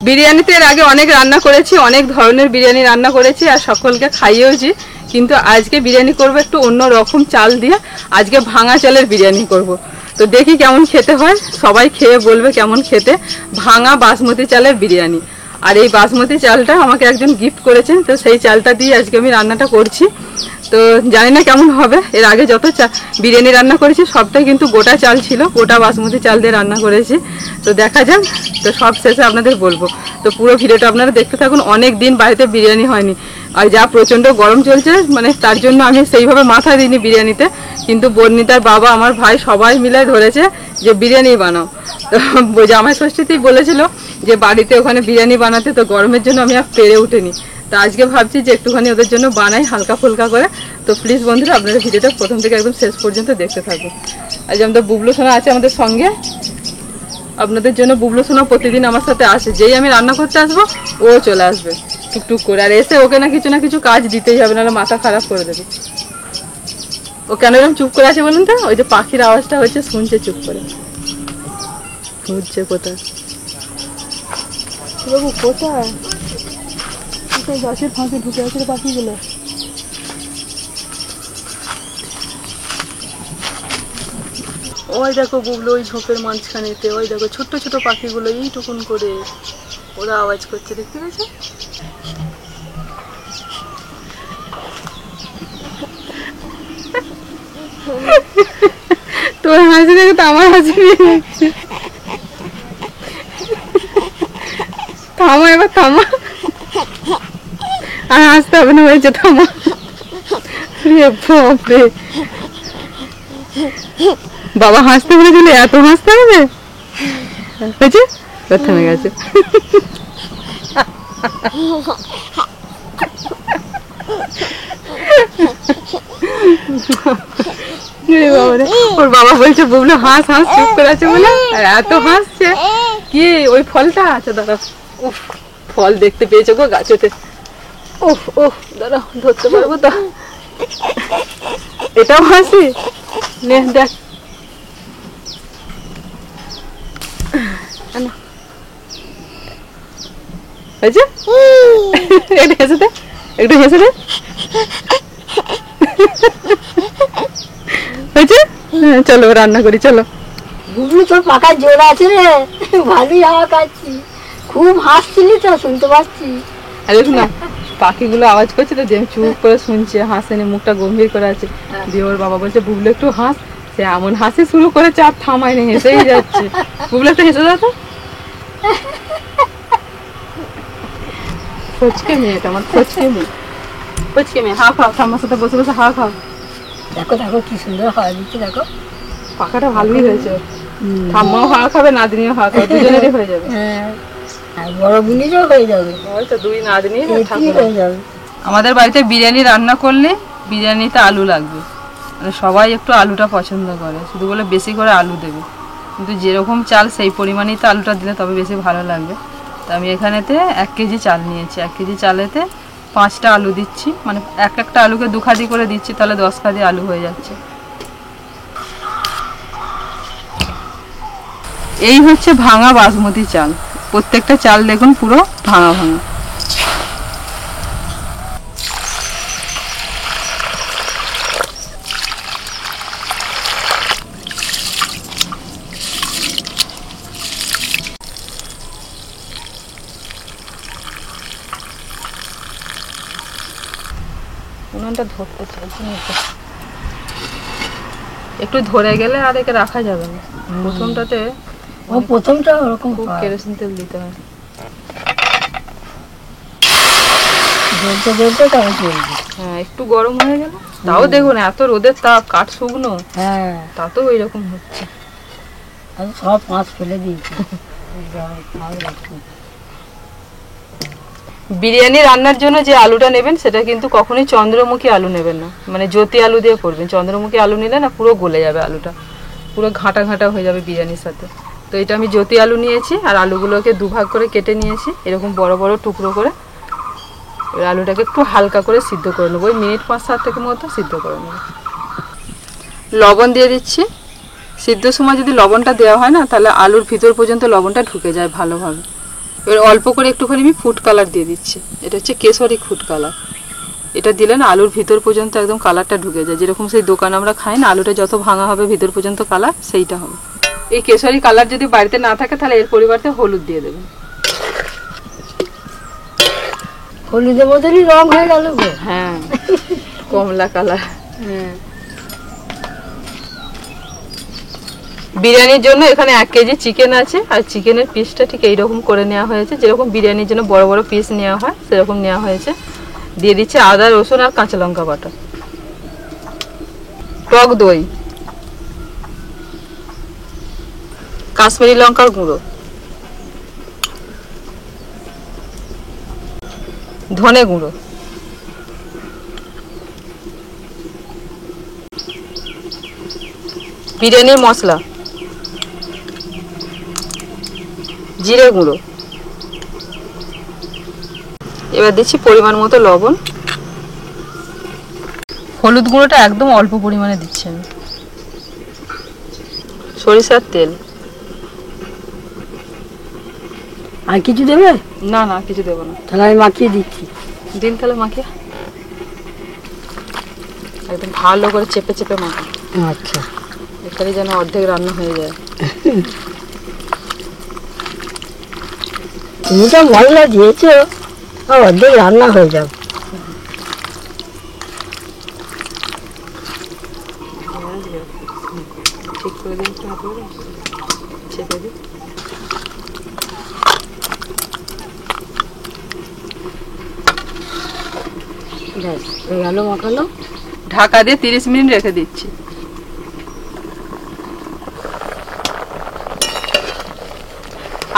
বিরিয়ানিতে এর আগে অনেক রান্না করেছি, অনেক ধরনের বিরিয়ানি রান্না করেছি আর সকলকে খাইয়েওছি, কিন্তু আজকে বিরিয়ানি করব একটু অন্য রকম চাল দিয়ে। আজকে ভাঙা চালের বিরিয়ানি করব। তো দেখি কেমন খেতে হয়, সবাই খেয়ে বলবে কেমন খেতে। ভাঙা বাসমতি চালের বিরিয়ানি। আর এই বাসমতি চালটা আমাকে একজন গিফট করেছেন, তো সেই চালটা দিয়ে আজকে আমি রান্নাটা করছি। তো জানি না কেমন হবে। এর আগে যত বিরিয়ানি রান্না করেছি সবটাই কিন্তু গোটা চাল ছিল, গোটা বাসমতি চাল দিয়ে রান্না করেছি। তো দেখা যাক, তো সব শেষে আপনাদের বলবো। তো পুরো ভিডিওটা আপনারা দেখতে থাকুন। অনেক দিন বাড়িতে বিরিয়ানি হয়নি, আর যা প্রচণ্ড গরম চলছে, মানে তার জন্য আমি সেইভাবে মাথা দিইনি বিরিয়ানিতে। কিন্তু বর্ণিতার বাবা, আমার ভাই সবাই মিলে ধরেছে যে বিরিয়ানি বানাও। তো জামাই ষষ্ঠীতেই বলেছিল যে বাড়িতে ওখানে বিরিয়ানি বানাতে, তো গরমের জন্য আমি আর পেরে উঠিনি। তো আজকে ভাবছি যে একটুখানি ওদের জন্য বানাই হালকা ফুলকা করে। তো প্লিজ বন্ধুরা আপনাদের ভিডিওটা প্রথম থেকে একদম শেষ পর্যন্ত দেখতে থাকুন। আজ আমাদের বুবলু সোনা আছে আমাদের সঙ্গে, আপনাদের জন্য। বুবলু সোনা প্রতিদিন আমার সাথে আসে, যেই আমি রান্না করতে আসবো ও চলে আসবে টুকটুক করে। আর এসে ওকে না কিছু কাজ দিতেই হবে, নাহলে মাথা খারাপ করে দেবে। ও কেন এরকম চুপ করে আছে বলুন তো? ওই যে পাখির আওয়াজটা হচ্ছে, শুনছে চুপ করে। হচ্ছে কোথায় বাবু, কোথায় গাছের ফাঁকে ঢুকে আছে পাখিগুলো? ওই দেখো বুবলু ওই ঝোপের মাঝখানেতে, ওই দেখো ছোট্ট ছোট পাখিগুলো এইটুকুন করে ওরা আওয়াজ করছে, দেখতে পেয়েছো? তোর হাসি দেখে তো আমার হাসি পেয়ে যাচ্ছে। থামো এবার, থামো। আর হাসতে হবে না, হয়েছে, থামো। বাবা হাসতে বলেছিল, এত হাসতে হবে? হয়েছে, থেমে গেছে। ওর বাবা বলছে বুবলু হাঁস হাঁস চুপ করে আছে বলে, আর এত হাসছে। কি ওই ফলটা আছে, দাঁড়া। উফ, ফল দেখতে পেয়েছো গো গাছেতে। উফ উফ, দাঁড়া ধরতে পারবো তো। এটাও হাসি, নে দেখ। হয়েছে, একটু হেসে দে, একটু হেসে দে। হয়েছে, চলো রান্না করি, চলো। বুবলু তোর পাকার জোর আছে রে, ভালোই হাওয়া খাচ্ছি। খুব হাসছিলি তো, শুনতে পাচ্ছি। আরে না, পাখিগুলো আওয়াজ করছে তো, যে চুপ করে শুনছে, হাসেনি, মুখটা গম্ভীর করে আছে। দিয়ে ওর বাবা বলছে বুবলু একটু হাস। সে এমন হাসি শুরু করেছে, আর থামায় না, হেসেই যাচ্ছে। বুবলু একটু হেসে দাও তো। ফচকে মেয়েটা আমার, ফচকে মেয়ে, ফচকে মেয়ে। হাওয়া খাও, ঠাম্মার সাথে বসে বসে হাওয়া খাও। দেখো দেখো কি সুন্দর হাওয়া দিচ্ছে, দেখো। পাখাটা ভালোই হয়েছে। ঠাম্মাও হাওয়া খাবে, নাতনিও হাওয়া খাবে, দুজনেরই হয়ে যাবে। হ্যাঁ, আর বড় বুনিরও হয়ে যাবে। হয়তো দুই নাতনি হয়ে যাবে। আমাদের বাড়িতে বিরিয়ানি রান্না করলে বিরিয়ানিতে আলু লাগবে, মানে সবাই একটু আলুটা পছন্দ করে, শুধু বলে বেশি করে আলু দেবে। কিন্তু যেরকম চাল সেই পরিমাণেই তো আলুটা দিলে তবে বেশি ভালো লাগবে। তো আমি এখানেতে 1 কেজি চাল নিয়েছি, 1 কেজি চালেতে 5টা আলু দিচ্ছি, মানে একটা আলুকে 2 খাদি করে দিচ্ছি, তাহলে 10 খাদি আলু হয়ে যাচ্ছে। এই হচ্ছে ভাঙা বাসমতি চাল। প্রত্যেকটা চাল দেখুন পুরো ভাঙা ভাঙা। উনানটা ধরতে চাইছি, একটু ধরে গেলে আর একে রাখা যাবে না। প্রথমটাতে প্রথমটা ওরকম খুব কেরোসিন তেল দিতে হয়। জ্বলতে জ্বলতে তাও চলবে। হ্যাঁ, একটু গরম হয়ে গেল। তাও দেখুন এত রোদের তাপ, কাঠ শুকনো, হ্যাঁ তাতেও এরকম হচ্ছে। আমি সব মাছ ফেলে দিয়েছি। বিরিয়ানি রান্নার জন্য যে আলুটা নেবেন সেটা কিন্তু কখনোই চন্দ্রমুখী আলু নেবেন না, মানে জ্যোতি আলু দিয়ে করবেন। চন্দ্রমুখী আলু নিলে না পুরো গলে যাবে আলুটা, পুরো ঘাঁটা ঘাঁটা হয়ে যাবে বিরিয়ানির সাথে। তো এটা আমি জ্যোতি আলু নিয়েছি, আর আলুগুলোকে 2 ভাগ করে কেটে নিয়েছি এরকম বড় বড় টুকরো করে। এবার আলুটাকে একটু হালকা করে সিদ্ধ করে নেবো, ওই মিনিট 5-7 থেকে মতো সিদ্ধ করে নেবো। লবণ দিয়ে দিচ্ছি। সিদ্ধর সময় যদি লবণটা দেওয়া হয় না, তাহলে আলুর ভিতর পর্যন্ত লবণটা ঢুকে যায় ভালোভাবে। এবার অল্প করে একটুখানি আমি ফুড কালার দিয়ে দিচ্ছি। এটা হচ্ছে কেশরী ফুড কালার। এটা দিলে না আলুর ভিতর পর্যন্ত একদম কালারটা ঢুকে যায়, যেরকম সেই দোকানে আমরা খাই না, আলুটা যত ভাঙা হবে ভিতর পর্যন্ত কালার সেইটা হবে। এই কেশরী কালার যদি বাড়িতে না থাকে তাহলে এর পরিবর্তে হলুদ দিয়ে দেবেন। হলুদের মতনই রং হয়ে গেল গো। হ্যাঁ, কমলা কালার। হ্যাঁ, বিরিয়ানির জন্য এখানে 1 কেজি চিকেন আছে, আর চিকেনের পিসটা ঠিক এইরকম করে নেওয়া হয়েছে, যেরকম বিরিয়ানির জন্য বড় বড় পিস নেওয়া হয় সেরকম নেওয়া হয়েছে। দিয়ে দিচ্ছে আদা, রসুন আর কাঁচা লঙ্কা বাটা, টক দই, কাশ্মীরি লঙ্কার গুঁড়ো, ধনে গুঁড়ো, বিরিয়ানির মশলা, জিরে গুঁড়ো। এবার দিচ্ছি পরিমাণ মতো লবণ। হলুদ গুঁড়োটা একদম অল্প পরিমাণে দিচ্ছি আমি। সরিষার তেল। আর কিছু দেবে? না না, কিছু দেবো না। তাহলে আমি মাখিয়ে দিচ্ছি। দিন তাহলে মাখিয়ে একদম ভালো করে চেপে চেপে মাখা। আচ্ছা, এখানে যেন অর্ধেক রান্না হয়ে যায়। তুমি তো মশলা দিয়েছো, অর্ধেক রান্না হয়ে যাবে। ঠিক করে দিন একটু হাতে করে, চেপে দিন। ব্যাস হয়ে গেল মাখানো। ঢাকা দিয়ে 30 মিনিট রেখে দিচ্ছি।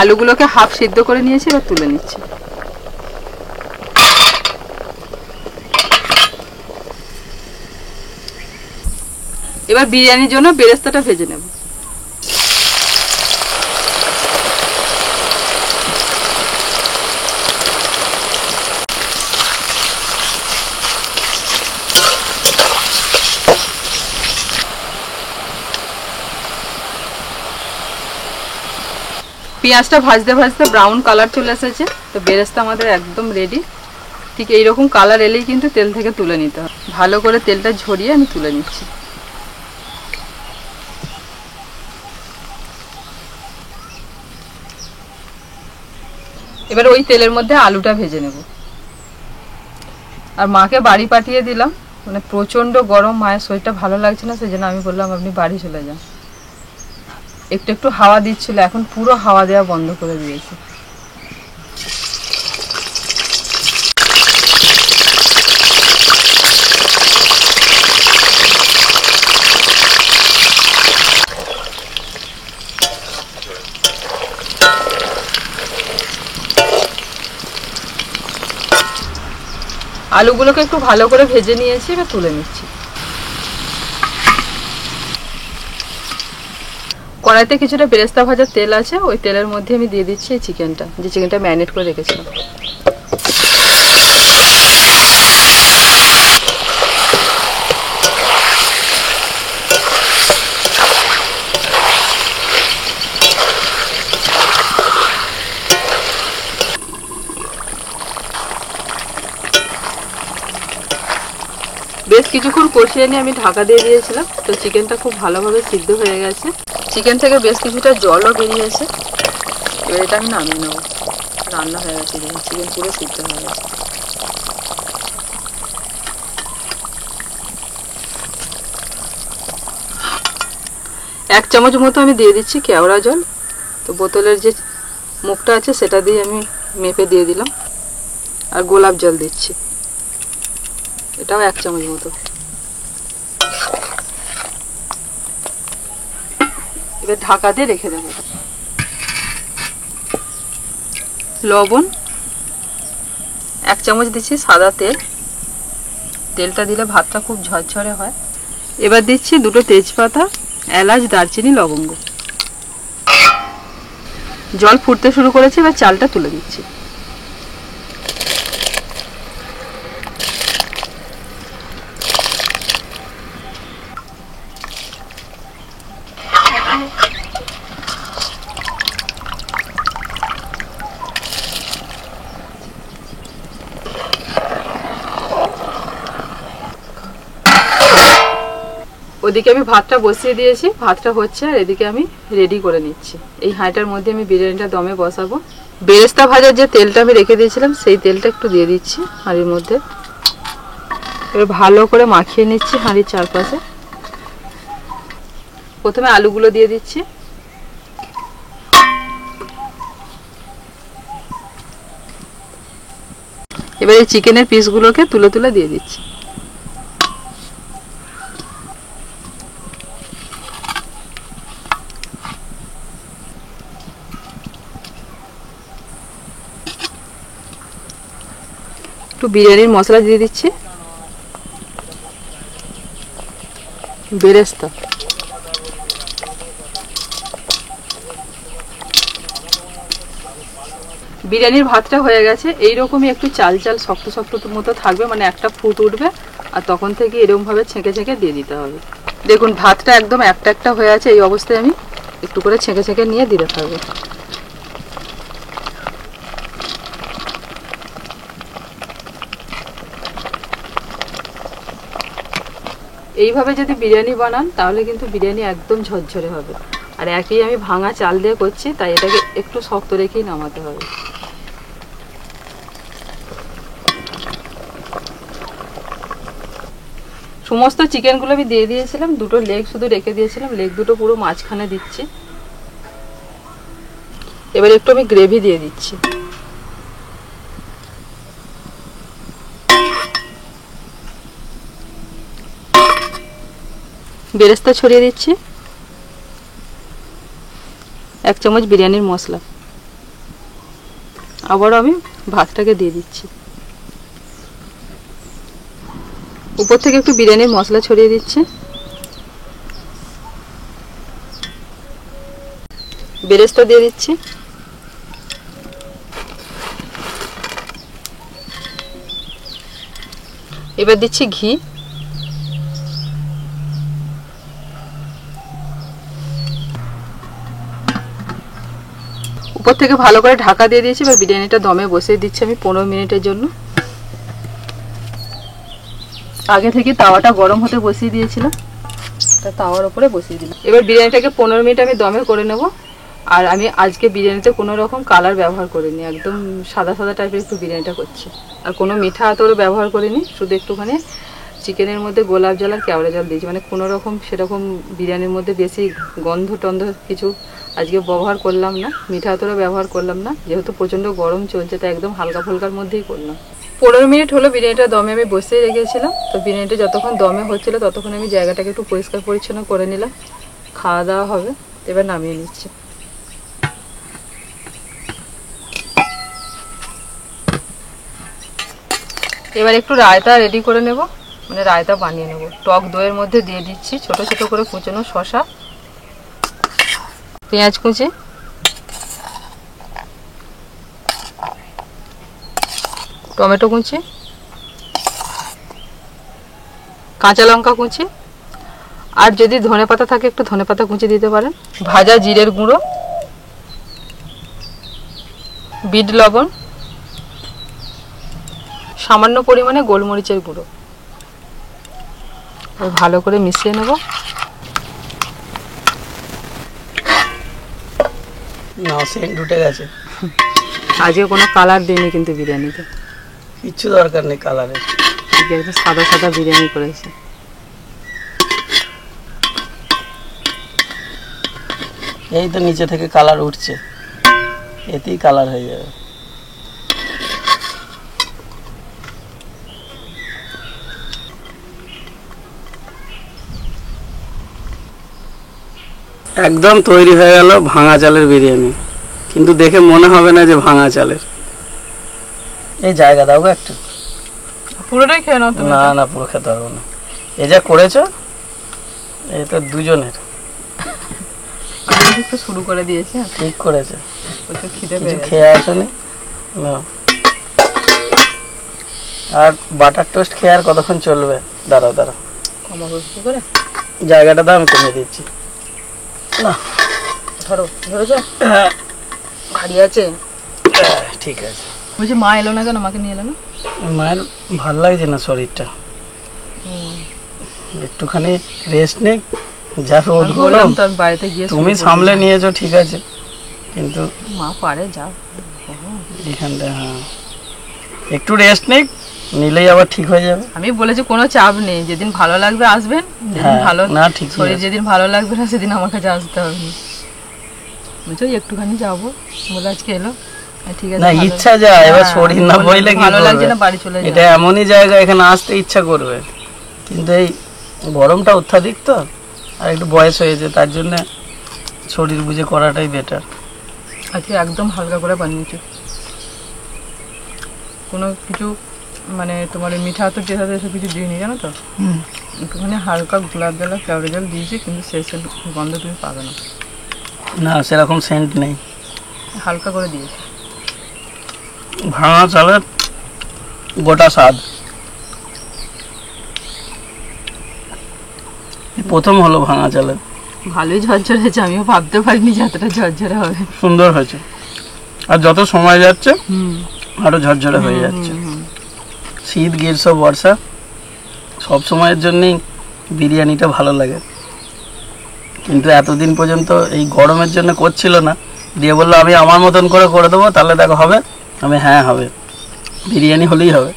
আলুগুলোকে হাফ সিদ্ধ করে নিয়েছি, এবার তুলে নিচ্ছি। এবার বিরিয়ানির জন্য বেরেস্তাটা ভেজে নেব। পেঁয়াজটা ভাজতে ভাজতে ব্রাউন কালার চলে এসেছে, তো বেরেস্তা আমাদের একদম রেডি। ঠিক এইরকম কালার এলেই কিন্তু তেল থেকে তুলে নিতে হবে। ভালো করে তেলটা ঝরিয়ে আমি তুলে নিচ্ছি। এবার ওই তেলের মধ্যে আলুটা ভেজে নেব। আর মাকে বাড়ি পাঠিয়ে দিলাম, মানে প্রচণ্ড গরম, মায়ের শরীরটা ভালো লাগছে না, সেই জন্য আমি বললাম আপনি বাড়ি চলে যান। একটু একটু হাওয়া দিচ্ছিল, এখন পুরো হাওয়া দেওয়া বন্ধ করে দিয়েছে। আলুগুলোকে একটু ভালো করে ভেজে নিয়েছি, এবার তুলে নিচ্ছি। কড়াইতে কিছুটা বেরেস্তা ভাজার তেল আছে, ওই তেলের মধ্যে আমি দিয়ে দিচ্ছি এই চিকেনটা, যে চিকেনটা ম্যারিনেট করে রেখেছিলাম। বেশ কিছুক্ষণ কষিয়ে নিয়ে আমি ঢাকা দিয়ে দিয়েছিলাম, তো চিকেনটা খুব ভালোভাবে সিদ্ধ হয়ে গেছে। চিকেন থেকে বেশ কিছুটা জলও বেরিয়েছে। এবার এটা আমি নামিয়ে নেবো। রান্না হয়ে গেছে, চিকেন পুরো সিদ্ধ হয়ে গেছে। এক চামচ মতো আমি দিয়ে দিচ্ছি কেওড়া জল। তো বোতলের যে মুখটা আছে সেটা দিয়ে আমি মেপে দিয়ে দিলাম। আর গোলাপ জল দিচ্ছি, এটাও 1 চামচ মতো। এবার ঢাকা দিয়ে রেখে দেবো। লবণ 1 চামচ দিচ্ছি, সাদা তেল, তেলটা দিলে ভাতটা খুব ঝরঝরে হয়। এবার দিচ্ছি 2টো তেজপাতা, এলাচ, দারচিনি, লবঙ্গ। জল ফুটতে শুরু করেছে, এবার চালটা তুলে দিচ্ছি। ওদিকে আমি ভাতটা বসিয়ে দিয়েছি, ভাতটা হচ্ছে আর এদিকে আমি রেডি করে নিচ্ছি। এই হাঁড়িটার মধ্যে আমি বিরিয়ানিটা দমে বসাবো। বেরেস্তা ভাজার যে তেলটা আমি রেখে দিয়েছিলাম সেই তেলটা একটু দিয়ে দিচ্ছি হাঁড়ির মধ্যে। এবার ভালো করে মাখিয়ে নিচ্ছি হাঁড়ির চারপাশে। প্রথমে আলুগুলো দিয়ে দিচ্ছি, এবার এই চিকেনের পিসগুলোকে তুলে তুলে দিয়ে দিচ্ছি। একটু বিরিয়ানির মশলা দিয়ে দিচ্ছি, বেরেস্তা, বিরিয়ানির ভাতটা হয়ে গেছে। এইরকমই একটু চাল চাল শক্ত শক্ত মতো থাকবে, মানে একটা ফুট উঠবে আর তখন থেকে এরকম ভাবে ছেঁকে ছেঁকে দিয়ে দিতে হবে। দেখুন ভাতটা একদম একটা একটা হয়ে আছে, এই অবস্থায় আমি একটু করে ছেঁকে ছেঁকে নিয়ে দিতে থাকবো। এইভাবে যদি বিরিয়ানি বানান তাহলে কিন্তু বিরিয়ানি একদম ঝরঝরে হবে। আর একই আমি ভাঙা চাল দিয়ে করছি, তাই এটাকে একটু শক্ত রেখেই নামাতে হবে। সমস্ত চিকেনগুলো আমি দিয়ে দিয়েছিলাম, দুটো লেগ শুধু রেখে দিয়েছিলাম, লেগ দুটো পুরো মাঝখানে দিচ্ছি। এবার একটু আমি গ্রেভি দিয়ে দিচ্ছি। বেরেস্তা ছড়িয়ে দিচ্ছি, 1 চামচ বিরিয়ানির মশলা, আবারও আমি ভাতটাকে দিয়ে দিচ্ছি। উপর থেকে একটু বিরিয়ানির মশলা ছড়িয়ে দিচ্ছি, বেরেস্তা দিয়ে দিচ্ছি, এবার দিচ্ছি ঘি, উপর থেকে ভালো করে ঢাকা দিয়ে দিয়েছি। এবার বিরিয়ানিটা দমে বসিয়ে দিচ্ছি আমি 15 মিনিটের জন্য। আগে থেকে তাওয়াটা গরম হতে বসিয়ে দিয়েছিলাম, তাওয়ার উপরে বসিয়ে দিলাম। এবার বিরিয়ানিটাকে 15 মিনিট আমি দমে করে নেব। আর আমি আজকে বিরিয়ানিতে কোনো রকম কালার ব্যবহার করিনি, একদম সাদা সাদা টাইপের একটু বিরিয়ানিটা করছি। আর কোনো মিঠা আতরও ব্যবহার করিনি, শুধু একটুখানি চিকেনের মধ্যে গোলাপ জল আর কেওড়া জল দিয়েছি, মানে কোনো রকম সেরকম বিরিয়ানির মধ্যে বেশি গন্ধ টন্ধ কিছু আজকে ব্যবহার করলাম না, মিঠা আতরও ব্যবহার করলাম না, যেহেতু প্রচণ্ড গরম চলছে তাই একদম হালকা ফুলকার মধ্যেই করলাম। 15 মিনিট হলো বিরিয়ানিটা দমে আমি বসিয়ে রেখেছিলাম। তো বিরিয়ানিটা যতক্ষণ দমে হচ্ছিল ততক্ষণ আমি জায়গাটাকে একটু পরিষ্কার পরিচ্ছন্ন করে নিলাম। খাওয়া দাওয়া হবে, এবার নামিয়ে নিচ্ছি। এবার একটু রায়তা রেডি করে নেব, মানে রায়তা বানিয়ে নেব। টক দইয়ের মধ্যে দিয়ে দিচ্ছি ছোট ছোট করে কুচনো শসা, পেঁয়াজ কুচি, টমেটো কুচি, কাঁচা লঙ্কা কুচি, আর যদি ধনেপাতা থাকে একটু ধনেপাতা কুচি দিতে পারেন, ভাজা জিরের গুঁড়ো, বিট লবণ, সামান্য পরিমাণে গোলমরিচের গুঁড়ো। ভালো করে মিশিয়ে নেব। না সেন্ট উঠে গেছে, আজকে কোনো কালার দিইনি কিন্তু বিরিয়ানিতে, কিচ্ছু দরকার নেই কালারের, একটু সাদা সাদা বিরিয়ানি করেছি। এই তো নিচে থেকে কালার উঠছে, এতেই কালার হয়ে যাবে। একদম তৈরি হয়ে গেল ভাঙা চালের বিরিয়ানি, কিন্তু দেখে মনে হবে না যে ভাঙা চালের। এই জায়গা দাও একটু, পুরোটাই খেয়ে নাও তুমি। না না পুরো খেতে পারবো না, এই যা করেছো এই তো দুজনের। একটু শুরু করে দিয়েছে, ঠিক করেছে, প্রচুর খিদে কিছু পেয়ে গেছে। খেয়ে আসনি। আর বাটার টোস্ট খেয়ে আর কতক্ষণ চলবে? দাঁড়াও দাঁড়াও, কমাবো কি করে? জায়গাটা দাও আমি কমিয়ে দিচ্ছি। না ধরো ধরেছো, ভারী আছে। ঠিক আছে। বলছি মা এলো না কেন? মাকে নিয়ে এলো না? মায়ের ভাল লাগছে না শরীরটা, একটুখানি রেস্ট নে, যা রোদ আমি গরম। বললাম তোর বাড়িতে গিয়ে তুমি শুয়ে পড়বি। সামলে নিয়েছো ঠিক আছে, কিন্তু মা পারে যাও। এখানটা হ্যাঁ একটু রেস্ট নিলেই আবার ঠিক হয়ে যাবে। আমি বলেছি কোনো চাপ নেই, যেদিন ভালো লাগবে আসবেন, যেদিন হ্যাঁ, ভালো না, ঠিকই শরীর আছে। যেদিন ভালো লাগবে না সেদিন আমার কাছে আসতে হবে না। বুঝছো, একটুখানি যাবো বলে আজকে এলো। ঠিক আছে, না ভালো। ইচ্ছা যায়, এবার হ্যাঁ, শরীর না বললাম, বইলে কি ভালো লাগছে করবে? না, বাড়ি চলে এটা যাও। এমনই জায়গা, এখানে আসতে ইচ্ছা করবে, কিন্তু এই গরমটা অত্যাধিক তো, আর একটু বয়স হয়েছে, তার জন্য শরীর বুঝে করাটাই বেটার। আজকে একদম হালকা করে বানিয়েছি, কোনো কিছু মানে তোমার ওই মিঠা হাতের টেঠাতে এসব কিছু দিইনি, জানো তো। একটুখানি হালকা গোলাপ জল আর কেওড়া জল দিয়েছি, কিন্তু শেষের গন্ধ তুমি পাবে না, না সেরকম সেন্ট নেই। হালকা করে দিয়েছি। ভাঙা চালের গোটা স্বাদ। এই প্রথম হলো ভাঙা চালের, ভালোই ঝরঝরে হয়েছে, আমিও ভাবতে পারিনি যে এতটা ঝরঝরে হবে। সুন্দর হয়েছে, আর যত সময় যাচ্ছে আরো ঝরঝরে হয়ে যাচ্ছে। শীত গ্রীষ্ম বর্ষা সব সময়ের জন্যই বিরিয়ানিটা ভালো লাগে, কিন্তু এতদিন পর্যন্ত এই গরমের জন্য করছিল না, দিয়ে বললো আমি আমার মতন করে দেবো, তাহলে দেখো হবে। আমি হ্যাঁ হবে, বিরিয়ানি হলেই হবে।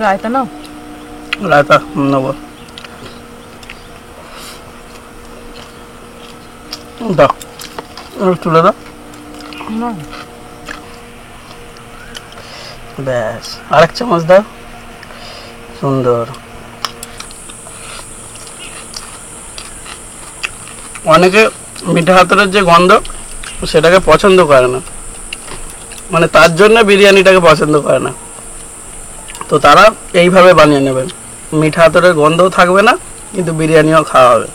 রায়তা নাও। রায়তা নেবো, দাও তুলে দাও, না, ব্যাস আরেক চামচ দাও, সুন্দর। অনেকে মিঠা হাতের যে গন্ধ সেটাকে পছন্দ করে না, মানে তার জন্য বিরিয়ানিটাকে পছন্দ করে না, তো তারা এইভাবে বানিয়ে নেবেন, মিঠা হাতের গন্ধও থাকবে না, কিন্তু বিরিয়ানিও খাওয়া হবে।